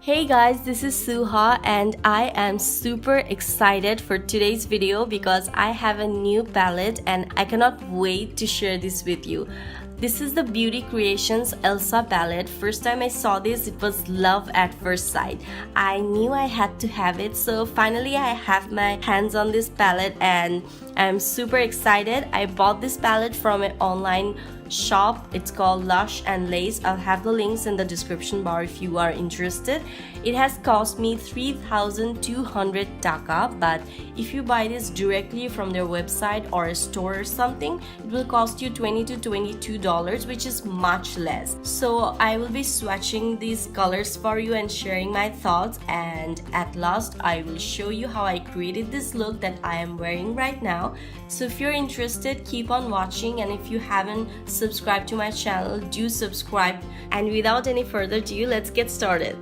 Hey guys, this is SUHA and I am super excited for today's video because I have a new palette and I cannot wait to share this with you. This is the Beauty Creations Elsa palette. First time I saw this, it was love at first sight. I knew I had to have it, so finally I have my hands on this palette and I'm super excited. I bought this palette from an online shop. It's called Lush and Lace. I'll have the links in the description bar if you are interested. It has cost me 3,200 taka, but if you buy this directly from their website or a store or something, it will cost you $20 to $22, which is much less. So I will be swatching these colors for you and sharing my thoughts, and at last I will show you how I created this look that I am wearing right now. So if you're interested, keep on watching, and if you haven't subscribed to my channel, do subscribe. And without any further ado, let's get started.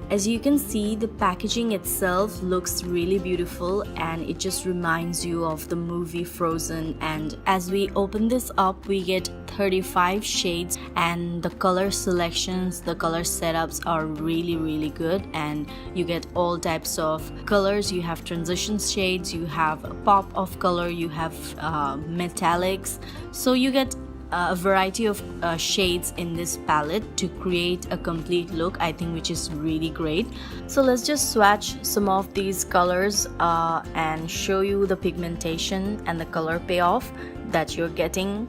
As you can see, the packaging itself looks really beautiful and it just reminds you of the movie Frozen. And as we open this up, we get 35 shades and the color selections, the color setups are really good, and you get all types of colors. You have transition shades, you have a pop of color, you have metallics, so you get a variety of shades in this palette to create a complete look, I think, which is really great. So let's just swatch some of these colors and show you the pigmentation and the color payoff that you're getting.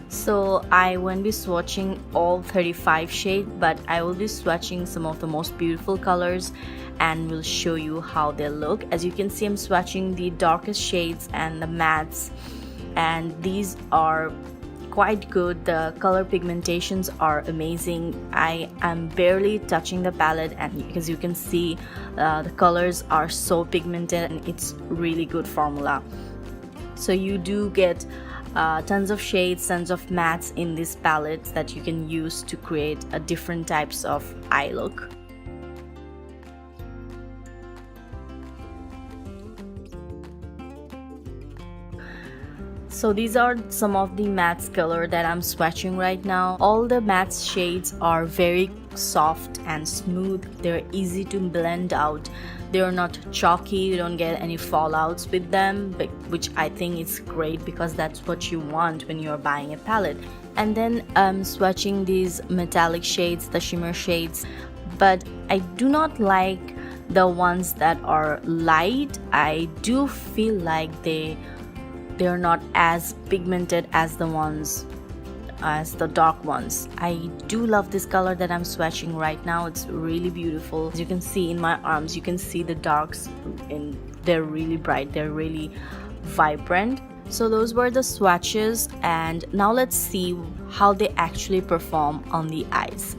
So I won't be swatching all 35 shades, but I will be swatching some of the most beautiful colors and will show you how they look. As you can see, I'm swatching the darkest shades and the mattes, and these are quite good. The color pigmentations are amazing. I am barely touching the palette, and as you can see, the colors are so pigmented and it's really good formula. So you do get tons of shades, tons of mattes in this palette that you can use to create a different types of eye look. So these are some of the matte color that I'm swatching right now. All the matte shades are very soft and smooth. They're easy to blend out. They're not chalky. You don't get any fallouts with them, which I think is great because that's what you want when you're buying a palette. And then I'm swatching these metallic shades, the shimmer shades, but I do not like the ones that are light. I do feel like they're not as pigmented as the dark ones. I do love this color that I'm swatching right now. It's really beautiful. As you can see in my arms, you can see the darks, and they're really bright, they're really vibrant. So those were the swatches, and now let's see how they actually perform on the eyes.